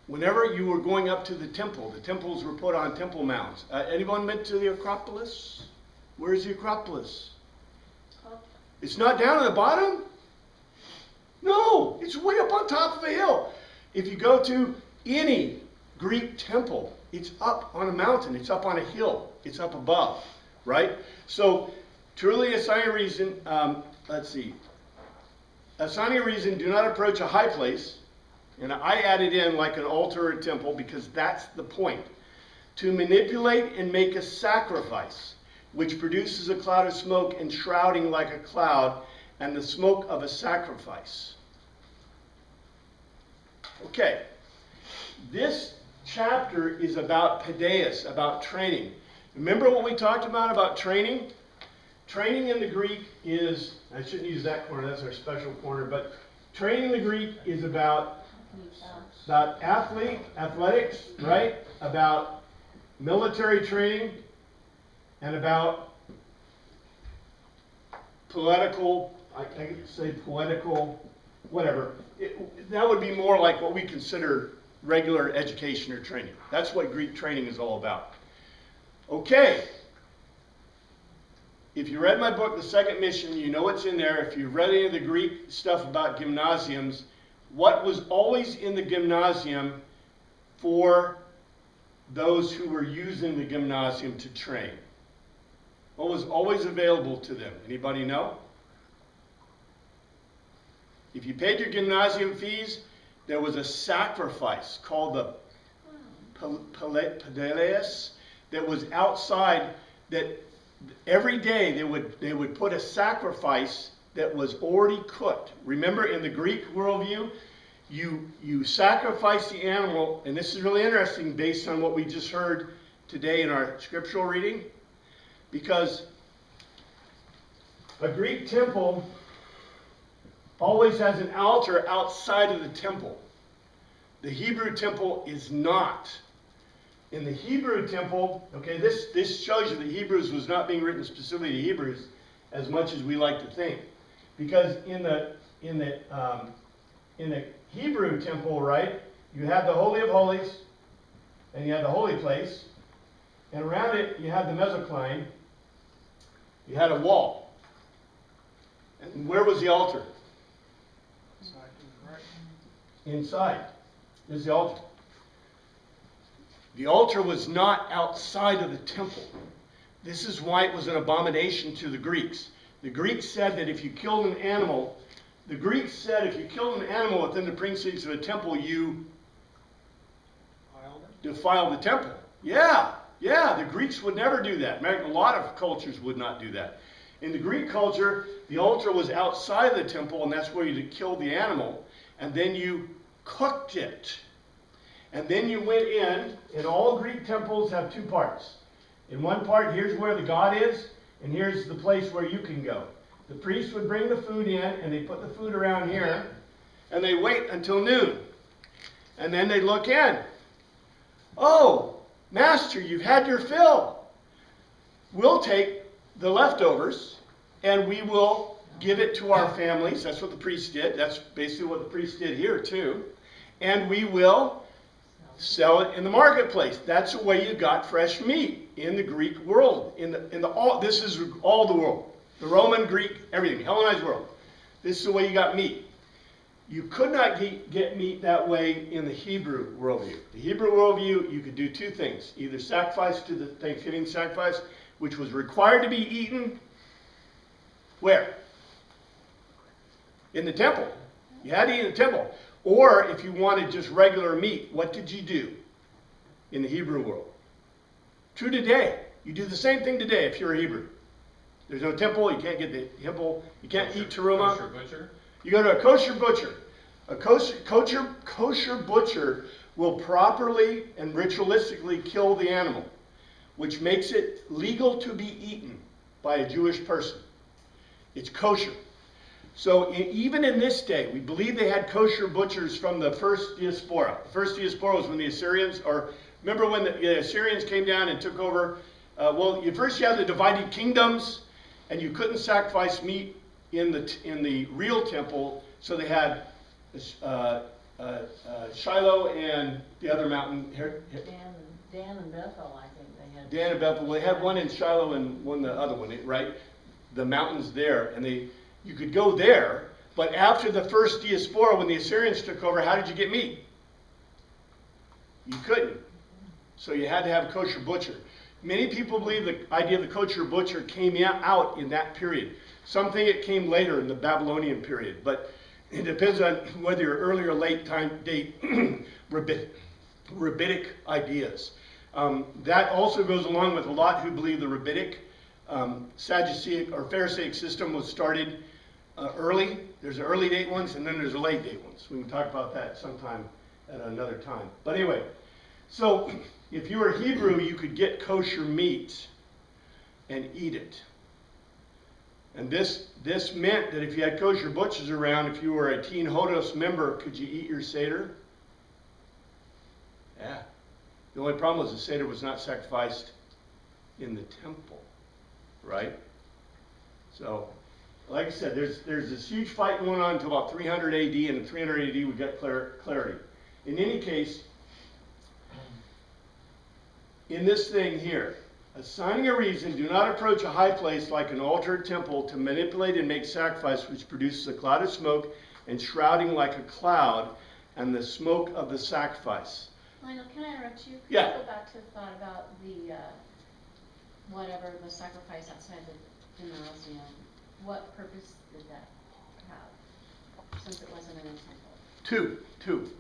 A: Whenever you were going up to the temples were put on temple mounds. Anyone been to the Acropolis? Where's the Acropolis? It's not down at the bottom? No, it's way up on top of a hill. If you go to any Greek temple, it's up on a mountain, it's up on a hill, it's up above, right? So, truly assigning a reason, assigning a reason, do not approach a high place, and I added in like an altar or a temple because that's the point. To manipulate and make a sacrifice, which produces a cloud of smoke and shrouding like a cloud, and the smoke of a sacrifice. Okay, this chapter is about paideia, about training. Remember what we talked about training? Training in the Greek is, I shouldn't use that corner, that's our special corner, but training in the Greek is about athletics, right? About military training, and about poetical, I can say poetical, whatever. That would be more like what we consider regular education or training. That's what Greek training is all about. Okay. If you read my book, The Second Mission, you know what's in there. If you've read any of the Greek stuff about gymnasiums, what was always in the gymnasium for those who were using the gymnasium to train? What was always available to them? Anybody know? If you paid your gymnasium fees, there was a sacrifice called the Peleus that was outside, that every day they would put a sacrifice that was already cooked. Remember, in the Greek worldview, you sacrifice the animal, and this is really interesting based on what we just heard today in our scriptural reading, because a Greek temple always has an altar outside of the temple. The Hebrew temple is not. In the Hebrew temple, okay, this shows you that Hebrews was not being written specifically to Hebrews as much as we like to think. Because in the Hebrew temple, right, you have the Holy of Holies, and you have the holy place, and around it you have the mezzocline. You had a wall. And where was the altar? Inside is the altar. The altar was not outside of the temple. This is why it was an abomination to the Greeks. The Greeks said that if you killed an animal, within the precincts of a temple, you defiled the temple. Yeah, the Greeks would never do that. A lot of cultures would not do that. In the Greek culture, the altar was outside the temple, and that's where you killed the animal, and then you cooked it. And then you went in, and all Greek temples have two parts. In one part, here's where the god is, and here's the place where you can go. The priest would bring the food in, and they put the food around here, and they wait until noon. And then they look in. Oh, Master, you've had your fill. We'll take the leftovers, and we will give it to our families. That's what the priest did. That's basically what the priest did here, too. And we will sell it in the marketplace. That's the way you got fresh meat in the Greek world. This is all the world. The Roman, Greek, everything. Hellenized world. This is the way you got meat. You could not get meat that way in the Hebrew worldview. The Hebrew worldview, you could do two things. Either sacrifice to the Thanksgiving sacrifice, which was required to be eaten. Where? In the temple. You had to eat in the temple. Or if you wanted just regular meat, what did you do in the Hebrew world? True today. You do the same thing today if you're a Hebrew. There's no temple. You can't get the temple. You can't eat teruma.
E: Kosher butcher?
A: You go to a kosher butcher. A kosher butcher will properly and ritualistically kill the animal, which makes it legal to be eaten by a Jewish person. It's kosher. So even in this day, we believe they had kosher butchers from the first diaspora. The first diaspora was when the Assyrians, or remember when the Assyrians came down and took over? First you had the divided kingdoms, and you couldn't sacrifice meat in the real temple, so they had Shiloh and the other mountain.
C: Dan and Bethel, I think they had.
A: Dan and Bethel. Well, they had one in Shiloh and one the other one, right? The mountains there, and you could go there. But after the first diaspora, when the Assyrians took over, how did you get meat? You couldn't. So you had to have a kosher butcher. Many people believe the idea of the kosher butcher came out in that period. Some think it came later in the Babylonian period, but it depends on whether you're early or late time date rabbinic ideas. That also goes along with a lot who believe the rabbinic Sadduceic or Pharisaic system was started early. There's early date ones, and then there's the late date ones. We can talk about that sometime at another time. But anyway, so if you were Hebrew, you could get kosher meat and eat it. And this meant that if you had kosher butchers around, if you were a Teen Hodos member, could you eat your Seder? Yeah. The only problem was the Seder was not sacrificed in the temple, right? So, like I said, there's this huge fight going on until about 300 AD, and in 300 AD we got clarity. In any case, in this thing here, assigning a reason, do not approach a high place like an altar or temple to manipulate and make sacrifice, which produces a cloud of smoke and shrouding like a cloud and the smoke of the sacrifice.
F: Lionel, can I interrupt you?
A: Yeah.
F: Can I go back to the thought about the, whatever, the sacrifice outside the gymnasium? What purpose did that have, since it wasn't in a temple?
A: Two.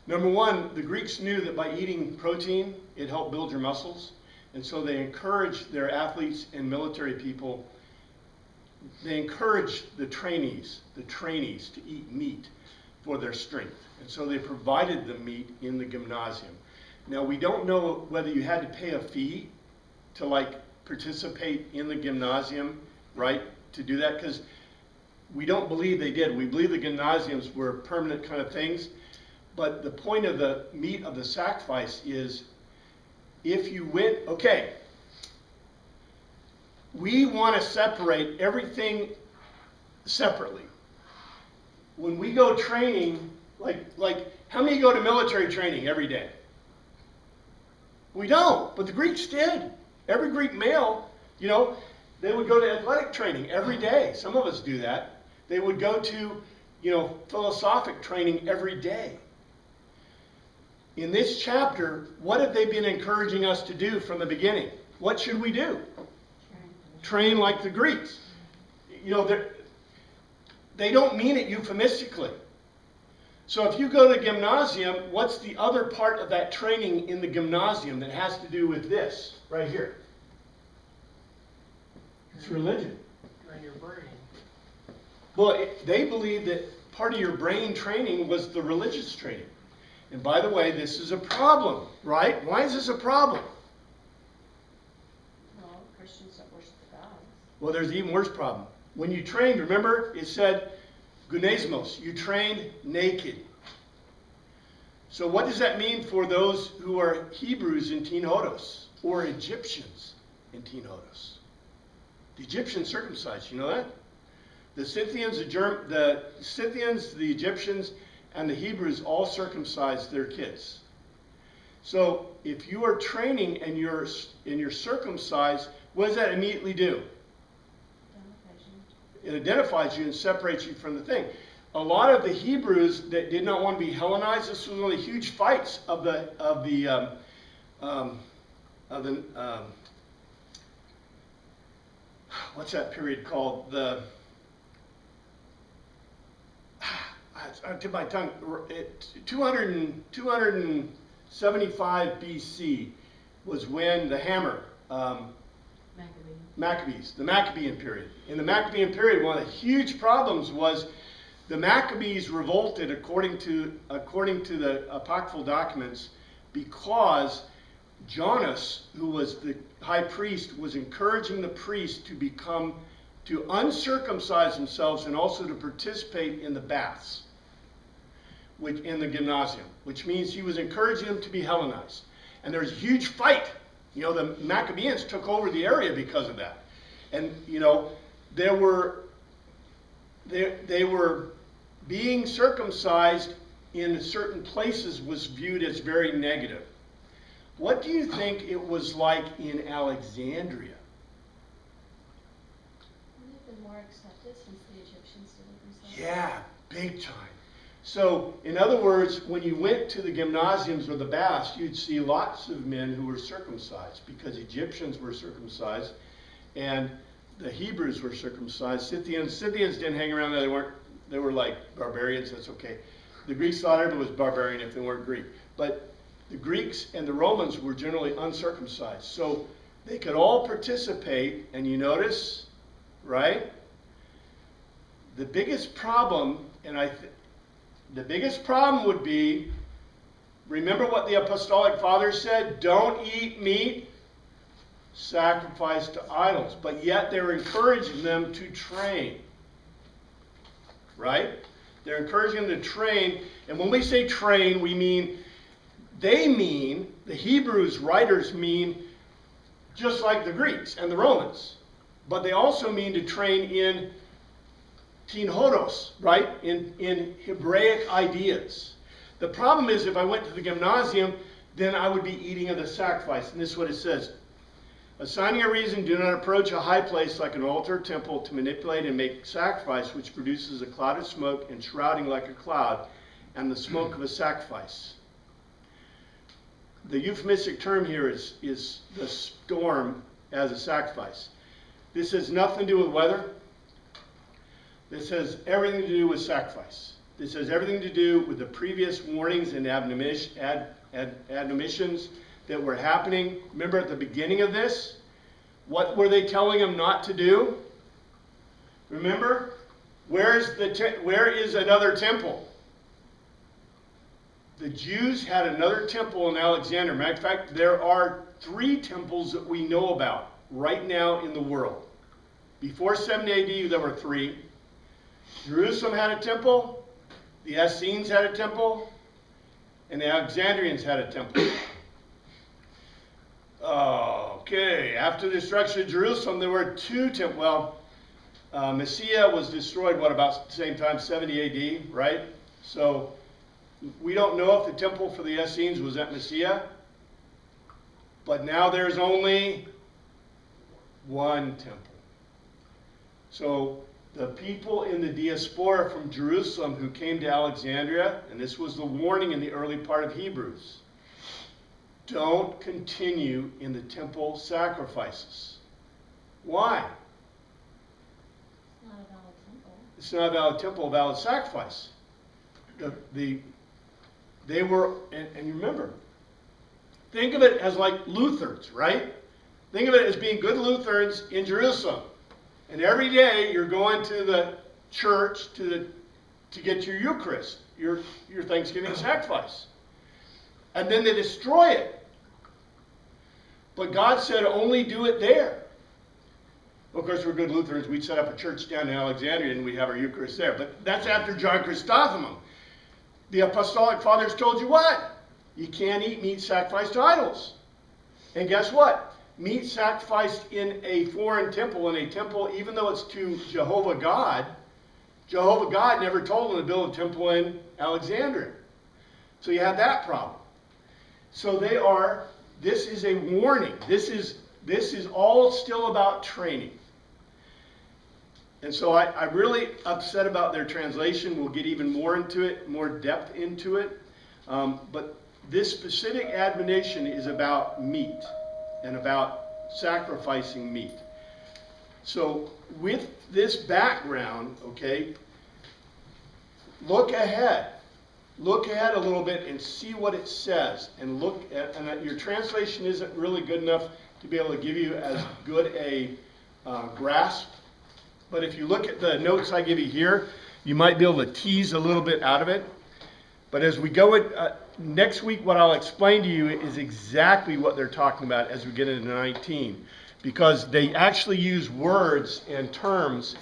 A: Number one, the Greeks knew that by eating protein, it helped build your muscles. And so they encouraged their athletes and military people, they encouraged the trainees to eat meat for their strength. And so they provided the meat in the gymnasium. Now, we don't know whether you had to pay a fee to like participate in the gymnasium, right, to do that, because we don't believe they did. We believe the gymnasiums were permanent kind of things. But the point of the meat of the sacrifice is, if you went, okay, we want to separate everything separately. When we go training, like how many go to military training every day? We don't, but the Greeks did. Every Greek male, you know, they would go to athletic training every day. Some of us do that. They would go to, you know, philosophic training every day. In this chapter, what have they been encouraging us to do from the beginning? What should we do? Train like the Greeks. You know, they don't mean it euphemistically. So if you go to gymnasium, what's the other part of that training in the gymnasium that has to do with this right here? It's religion.
D: Train your brain.
A: Well, they believe that part of your brain training was the religious training. And by the way, this is a problem, right? Why is this a problem?
F: Well, Christians that worship the gods.
A: Well, there's an even worse problem. When you trained, remember, it said, gunesmos, you trained naked. So what does that mean for those who are Hebrews in Teen Hodos or Egyptians in Teen Hodos? The Egyptians circumcised, you know that? The Scythians, the Egyptians, and the Hebrews all circumcised their kids. So if you are training and you're circumcised, what does that immediately do? It identifies you and separates you from the thing. A lot of the Hebrews that did not want to be Hellenized, this was one of the huge fights of the what's that period called? The to my tongue, 275 BC was when the hammer, Maccabees, the Maccabean period. In the Maccabean period, one of the huge problems was the Maccabees revolted, according to the apocryphal documents, because Jonas, who was the high priest, was encouraging the priests to uncircumcise themselves and also to participate in the baths, which in the gymnasium, which means he was encouraging them to be Hellenized. And there was a huge fight. You know, the Maccabeans took over the area because of that. And, you know, they were being circumcised in certain places was viewed as very negative. What do you think it was like in Alexandria?
F: Would it have been more accepted since the Egyptians did it themselves?
A: Yeah, big time. So, in other words, when you went to the gymnasiums or the baths, you'd see lots of men who were circumcised because Egyptians were circumcised and the Hebrews were circumcised. Scythians didn't hang around there. They were like barbarians. That's okay. The Greeks thought everyone was barbarian if they weren't Greek. But the Greeks and the Romans were generally uncircumcised. So they could all participate, and you notice, right? The biggest problem, the biggest problem would be, remember what the Apostolic Fathers said? Don't eat meat sacrificed to idols. But yet they're encouraging them to train. Right? They're encouraging them to train. And when we say train, the Hebrews writers mean just like the Greeks and the Romans. But they also mean to train in Teen Hodos, right? In Hebraic ideas. The problem is if I went to the gymnasium, then I would be eating of the sacrifice. And this is what it says. Assigning a reason, do not approach a high place like an altar or temple to manipulate and make sacrifice, which produces a cloud of smoke and shrouding like a cloud, and the smoke of a sacrifice. the euphemistic term here is the storm as a sacrifice. This has nothing to do with weather. This has everything to do with sacrifice. This has everything to do with the previous warnings and admonitions that were happening. Remember at the beginning of this, what were they telling them not to do? Remember? Where is another temple? The Jews had another temple in Alexandria. Matter of fact, there are 3 temples that we know about right now in the world. Before 70 AD, there were 3. Jerusalem had a temple, the Essenes had a temple, and the Alexandrians had a temple. Okay, after the destruction of Jerusalem, there were 2 temples. Well, Mysia was destroyed, about the same time, 70 AD, right? So, we don't know if the temple for the Essenes was at Mysia, but now there's only 1 temple. So, the people in the diaspora from Jerusalem who came to Alexandria, and this was the warning in the early part of Hebrews, don't continue in the temple sacrifices. Why?
F: It's not a valid temple.
A: It's not a valid sacrifice. They were, and you remember, think of it as like Lutherans, right? Think of it as being good Lutherans in Jerusalem. And every day you're going to the church to get your Eucharist, your Thanksgiving sacrifice. And then they destroy it. But God said only do it there. Of course, we're good Lutherans. We'd set up a church down in Alexandria and we'd have our Eucharist there. But that's after John Chrysostom. The Apostolic Fathers told you what? You can't eat meat sacrificed to idols. And guess what? Meat sacrificed in a foreign temple, even though it's to Jehovah God never told them to build a temple in Alexandria. So you have that problem. So this is a warning. This is all still about training. And so I'm really upset about their translation. We'll get even more into it, more depth into it. But this specific admonition is about meat and about sacrificing meat. So with this background, okay, look ahead. Look ahead a little bit and see what it says. And your translation isn't really good enough to be able to give you as good a grasp. But if you look at the notes I give you here, you might be able to tease a little bit out of it. But as we go next week, what I'll explain to you is exactly what they're talking about as we get into 19. Because they actually use words and terms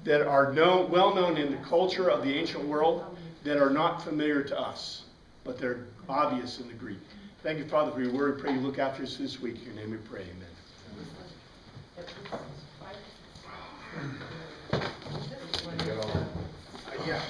A: that are well known in the culture of the ancient world that are not familiar to us, but they're obvious in the Greek. Thank you, Father, for your word. Pray you look after us this week. In your name we pray. Amen.
B: Yeah.